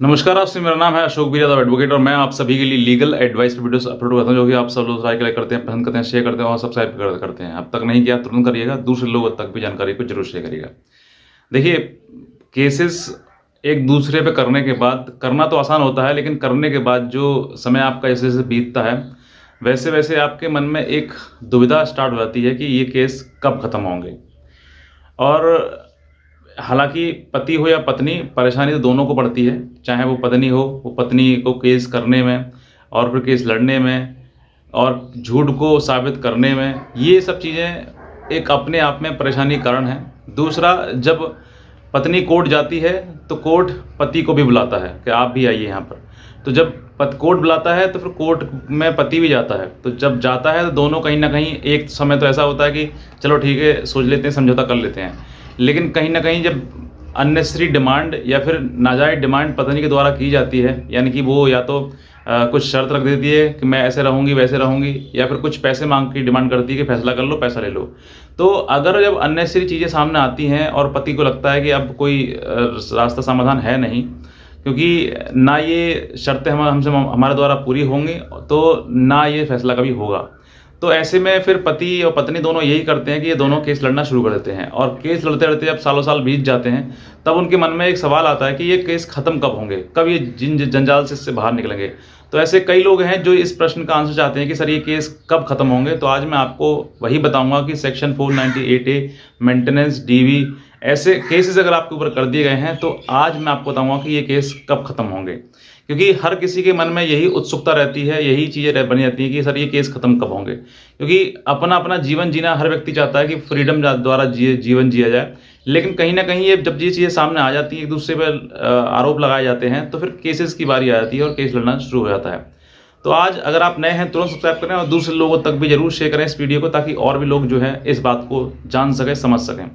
नमस्कार आपसे, मेरा नाम है अशोक बिरादव एडवोकेट और मैं आप सभी के लिए लीगल एडवाइस वीडियोस अपलोड करता हूं जो कि आप सब लोग लाइक करते हैं, पसंद करते हैं, शेयर करते हैं और सब्सक्राइब करते हैं। अब तक नहीं किया तुरंत करिएगा, दूसरे लोगों तक भी जानकारी को जरूर शेयर करिएगा। देखिए, केसेस एक दूसरे पे करने के बाद करना तो आसान होता है, लेकिन करने के बाद जो समय आपका जैसे जैसे बीतता है वैसे वैसे आपके मन में एक दुविधा स्टार्ट हो जाती है कि ये केस कब खत्म होंगे। और हालाँकि पति हो या पत्नी, परेशानी तो दोनों को पड़ती है। चाहे वो पत्नी हो, वो पत्नी को केस करने में और फिर केस लड़ने में और झूठ को साबित करने में, ये सब चीज़ें एक अपने आप में परेशानी का कारण है। दूसरा, जब पत्नी कोर्ट जाती है तो कोर्ट पति को भी बुलाता है कि आप भी आइए यहाँ पर। तो जब कोर्ट बुलाता है तो फिर कोर्ट में पति भी जाता है। तो जब जाता है तो दोनों कहीं न कहीं एक समय तो ऐसा होता है कि चलो ठीक है, सोच लेते हैं, समझौता कर लेते हैं। लेकिन कहीं न कहीं जब अननेसेसरी डिमांड या फिर नाजायज़ डिमांड पत्नी के द्वारा की जाती है, यानी कि वो या तो कुछ शर्त रख देती है कि मैं ऐसे रहूँगी, वैसे रहूँगी, या फिर कुछ पैसे माँग की डिमांड करती है कि फैसला कर लो, पैसा ले लो। तो अगर जब अननेसेसरी चीज़ें सामने आती हैं और पति को लगता है कि अब कोई रास्ता समाधान है नहीं, क्योंकि ना ये शर्तें हमारे द्वारा पूरी होंगी, तो ना ये फैसला कभी होगा। तो ऐसे में फिर पति और पत्नी दोनों यही करते हैं कि ये दोनों केस लड़ना शुरू कर देते हैं और केस लड़ते-लड़ते जब सालों-साल बीत जाते हैं, तब उनके मन में एक सवाल आता है कि ये केस खत्म कब होंगे? कब ये जंजाल से इससे बाहर निकलेंगे? तो ऐसे कई लोग हैं जो इस प्रश्न का आंसर चाहते हैं कि सर ये केस कब खत्म होंगे? तो आज मैं आपको वही बताऊँगा कि सेक्शन 498 ए मेंटेनेंस, डीवी ऐसे केसेज़ अगर आपके ऊपर कर दिए गए हैं, तो आज मैं आपको बताऊँगा कि ये केस कब खत्म होंगे। क्योंकि हर किसी के मन में यही उत्सुकता रहती है, यही चीज़ें बनी रहती हैं कि सर ये केस खत्म कब होंगे। क्योंकि अपना-अपना जीवन जीना हर व्यक्ति चाहता है कि फ्रीडम द्वारा जीवन जिया जाए। लेकिन कहीं न कहीं ये जब ये चीज़ें सामने आ जाती हैं, एक-दूसरे पर आरोप लगाए जाते हैं, तो फिर केसेज़ की बारी आ जाती है और केस लड़ना शुरू हो जाता है। तो आज अगर आप नए हैं, तुरंत सब्सक्राइब करें और दूसरे लोगों तक भी ज़रूर शेयर करें इस वीडियो को, ताकि और भी लोग जो है इस बात को जान सकें, समझ सकें।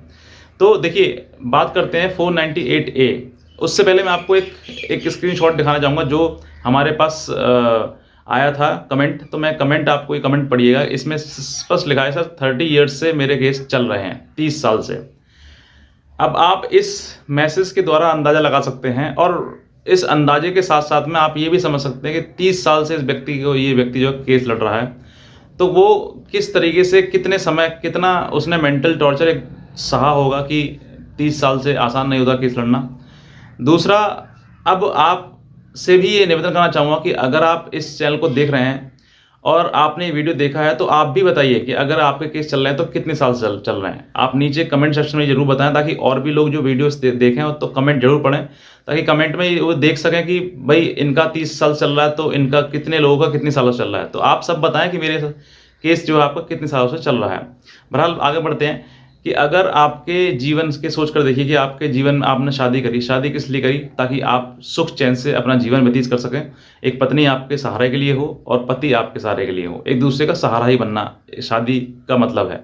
तो देखिए, बात करते हैं 498 ए। उससे पहले मैं आपको एक स्क्रीनशॉट दिखाना चाहूँगा जो हमारे पास आया था कमेंट। तो मैं कमेंट आपको ये कमेंट पढ़िएगा। इसमें स्पष्ट लिखा है, सर 30 इयर्स से मेरे केस चल रहे हैं, 30 साल से। अब आप इस मैसेज के द्वारा अंदाज़ा लगा सकते हैं और इस अंदाजे के साथ-साथ में आप ये भी समझ सकते हैं कि 30 साल से ये व्यक्ति जो केस लड़ रहा है, तो वो किस तरीके से, कितने समय, कितना उसने मेंटल टॉर्चर एक सहा होगा कि 30 साल से आसान नहीं होता केस लड़ना। दूसरा, अब आपसे भी ये निवेदन करना चाहूँगा कि अगर आप इस चैनल को देख रहे हैं और आपने ये वीडियो देखा है, तो आप भी बताइए कि अगर आपके केस चल रहे हैं तो कितने साल से चल रहे हैं। आप नीचे कमेंट सेक्शन में ज़रूर बताएँ, ताकि और भी लोग जो वीडियोस देखें तो कमेंट ज़रूर पढ़ें, ताकि कमेंट में वो देख सकें कि भाई इनका 30 साल चल रहा है, तो इनका कितने लोगों का कितने सालों से चल रहा है। तो आप सब बताएँ कि मेरे केस जो है आपका कितने सालों से चल रहा है। बहरहाल आगे बढ़ते हैं कि अगर आपके जीवन के सोच कर देखिए कि आपके जीवन में आपने शादी करी, शादी किस लिए करी? ताकि आप सुख चैन से अपना जीवन व्यतीत कर सकें। एक पत्नी आपके सहारे के लिए हो और पति आपके सहारे के लिए हो। एक दूसरे का सहारा ही बनना शादी का मतलब है।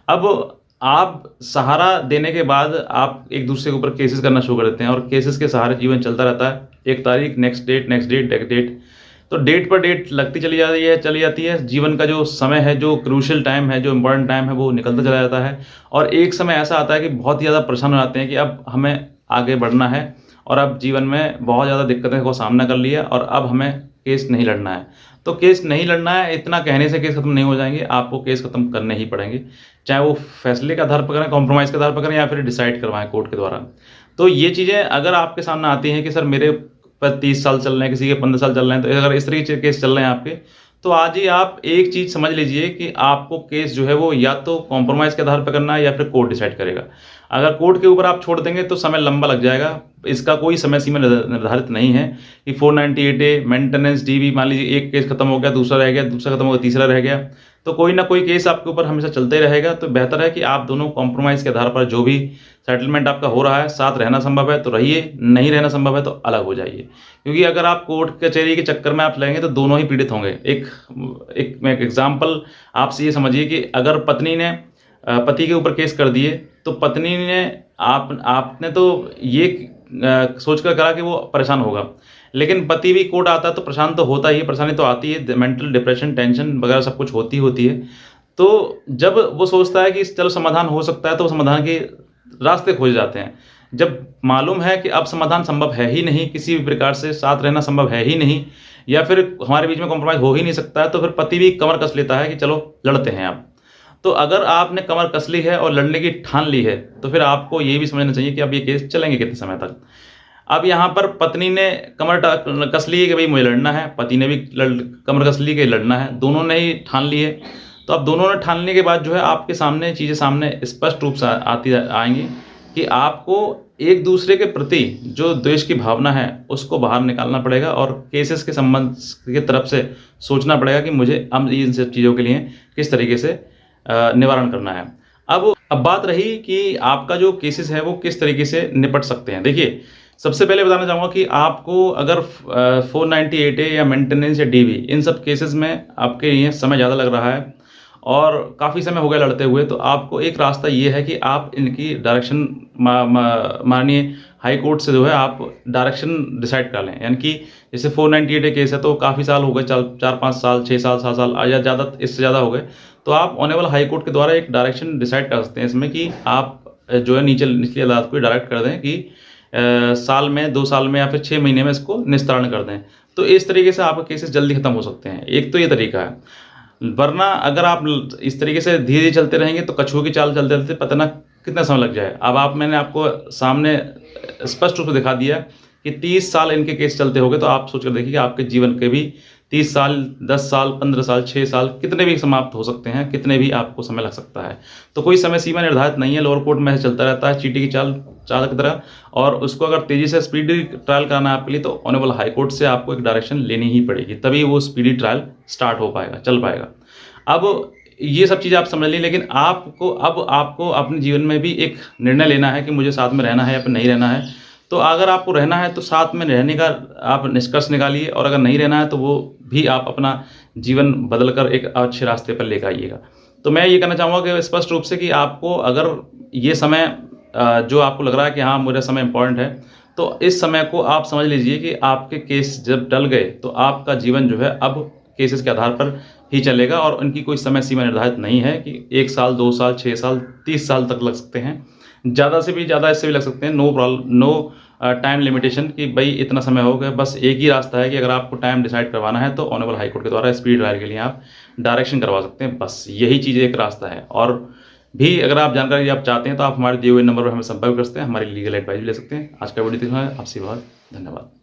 अब आप सहारा देने के बाद आप एक दूसरे के ऊपर केसेस करना शुरू कर देते हैं और केसेस के सहारे जीवन चलता रहता है। एक तारीख, next date, next date, next date. तो डेट पर डेट लगती चली जाती है। जीवन का जो समय है, जो क्रूशियल टाइम है, जो इम्पोर्टेंट टाइम है, वो निकलता चला जाता है। और एक समय ऐसा आता है कि बहुत ही ज़्यादा परेशान हो जाते हैं कि अब हमें आगे बढ़ना है और अब जीवन में बहुत ज़्यादा दिक्कतें का सामना कर लिया और अब हमें केस नहीं लड़ना है। तो केस नहीं लड़ना है, इतना कहने से केस खत्म नहीं हो जाएँगे, आपको केस खत्म करने ही पड़ेंगे। चाहे वो फैसले के आधार पर करें, कॉम्प्रोमाइज़ के आधार पर करें या फिर डिसाइड करवाएँ कोर्ट के द्वारा। तो ये चीज़ें अगर आपके सामने आती हैं कि सर मेरे पर 30 साल चल रहे हैं, किसी के 15 साल चल रहे हैं, तो अगर इस तरीके से केस चल रहे हैं आपके, तो आज ही आप एक चीज़ समझ लीजिए कि आपको केस जो है वो या तो कॉम्प्रोमाइज़ के आधार पर करना है या फिर कोर्ट डिसाइड करेगा। अगर कोर्ट के ऊपर आप छोड़ देंगे तो समय लंबा लग जाएगा। इसका कोई समय सीमा निर्धारित नहीं है कि 498 ए मेंटेनेंस, डीवी, मान लीजिए एक केस खत्म हो गया, दूसरा रह गया, दूसरा खत्म हो गया, तीसरा रह गया, तो कोई ना कोई केस आपके ऊपर हमेशा चलता ही रहेगा। तो बेहतर है कि आप दोनों कॉम्प्रोमाइज़ के आधार पर जो भी सेटलमेंट आपका हो रहा है, साथ रहना संभव है तो रहिए, नहीं रहना संभव है तो अलग हो जाइए। क्योंकि अगर आप कोर्ट कचहरी के चक्कर में आप लगेंगे तो दोनों ही पीड़ित होंगे। मैं एक एग्ज़ाम्पल आपसे ये समझिए कि अगर पत्नी ने पति के ऊपर केस कर दिए, तो पत्नी ने आपने तो ये सोचकर करा कि वो परेशान होगा, लेकिन पति भी कोर्ट आता है तो परेशान तो होता ही है, परेशानी तो आती है, मेंटल डिप्रेशन, टेंशन वगैरह सब कुछ होती है। तो जब वो सोचता है कि चलो समाधान हो सकता है, तो वो समाधान के रास्ते खोज जाते हैं। जब मालूम है कि अब समाधान संभव है ही नहीं, किसी भी प्रकार से साथ रहना संभव है ही नहीं, या फिर हमारे बीच में कॉम्प्रोमाइज़ हो ही नहीं सकता है, तो फिर पति भी कमर कस लेता है कि चलो लड़ते हैं अब। तो अगर आपने कमर कस ली है और लड़ने की ठान ली है, तो फिर आपको ये भी समझना चाहिए कि अब ये केस चलेंगे कितने समय तक। अब यहाँ पर पत्नी ने कमर कस ली है कि भाई मुझे लड़ना है, पति ने भी कमर कस ली कि लड़ना है, दोनों ने ही ठान ली है। तो अब दोनों ने ठानने के बाद जो है आपके सामने चीज़ें सामने स्पष्ट रूप से आएंगी कि आपको एक दूसरे के प्रति जो द्वेष की भावना है उसको बाहर निकालना पड़ेगा, और केसेस के संबंध की तरफ से सोचना पड़ेगा कि मुझे अब इन सब चीज़ों के लिए किस तरीके से निवारण करना है। अब बात रही कि आपका जो केसेस है वो किस तरीके से निपट सकते हैं। देखिए, सबसे पहले बताना चाहूँगा कि आपको अगर 498 ए या मेंटेनेंस या डीवी इन सब केसेस में आपके लिए समय ज़्यादा लग रहा है और काफ़ी समय हो गया लड़ते हुए, तो आपको एक रास्ता ये है कि आप इनकी डायरेक्शन माननीय हाई कोर्ट से जो है आप डायरेक्शन डिसाइड कर लें। यानी कि जैसे 498 केस है तो काफ़ी साल हो गए, 4-5 साल, 6 साल, 7 साल या ज़्यादा, इससे ज़्यादा हो गए, तो आप ऑनरेबल हाई कोर्ट के द्वारा एक डायरेक्शन डिसाइड कर सकते हैं इसमें कि आप जो है निचली अदालत को डायरेक्ट कर दें कि साल में, 2 साल में या फिर 6 महीने में इसको निस्तारण कर दें। तो इस तरीके से आपके केसेस जल्दी खत्म हो सकते हैं। एक तो ये तरीका है। वरना अगर आप इस तरीके से धीरे-धीरे चलते रहेंगे तो कछुए की चाल चलते-चलते पता ना कितना समय लग जाए। अब मैंने आपको सामने स्पष्ट रूप से दिखा दिया कि 30 साल इनके केस चलते होंगे, तो आप सोच कर देखिए कि आपके जीवन के भी 30 साल, 10 साल, 15 साल, 6 साल कितने भी समाप्त हो सकते हैं, कितने भी आपको समय लग सकता है। तो कोई समय सीमा निर्धारित नहीं है, लोअर कोर्ट में ऐसे चलता रहता है चींटी की चाल की तरह, और उसको अगर तेज़ी से स्पीडी ट्रायल कराना है आपके लिए तो ऑनरेबल हाई कोर्ट से आपको एक डायरेक्शन लेनी ही पड़ेगी, तभी वो स्पीडी ट्रायल स्टार्ट हो पाएगा, चल पाएगा। अब ये सब चीज़ें आप समझ ली, लेकिन आपको अपने जीवन में भी एक निर्णय लेना है कि मुझे साथ में रहना है या फिर नहीं रहना है। तो अगर आपको रहना है तो साथ में रहने का आप निष्कर्ष निकालिए, और अगर नहीं रहना है तो वो भी आप अपना जीवन बदल कर एक अच्छे रास्ते पर लेकर आइएगा। तो मैं ये कहना चाहूँगा कि स्पष्ट रूप से कि आपको अगर ये समय जो आपको लग रहा है कि हाँ मेरा समय इम्पोर्टेंट है, तो इस समय को आप समझ लीजिए कि आपके केस जब टल गए तो आपका जीवन जो है अब केसेस के आधार पर ही चलेगा, और उनकी कोई समय सीमा निर्धारित नहीं है कि 1 साल, 2 साल, 6 साल, 30 साल तक लग सकते हैं। ज़्यादा से भी ज़्यादा इससे भी लग सकते हैं। नो टाइम लिमिटेशन कि भाई इतना समय हो गया। बस एक ही रास्ता है कि अगर आपको टाइम डिसाइड करवाना है तो ऑनरेबल हाई कोर्ट के द्वारा स्पीड ट्रायल के लिए आप डायरेक्शन करवा सकते हैं। बस यही चीज़ एक रास्ता है। और भी अगर आप जानकारी आप चाहते हैं तो आप हमारे दिए हुए नंबर पर हमें संपर्क कर सकते हैं, हमारी लीगल एडवाइस भी ले सकते हैं। आज का वीडियो देखने आपसे बहुत धन्यवाद।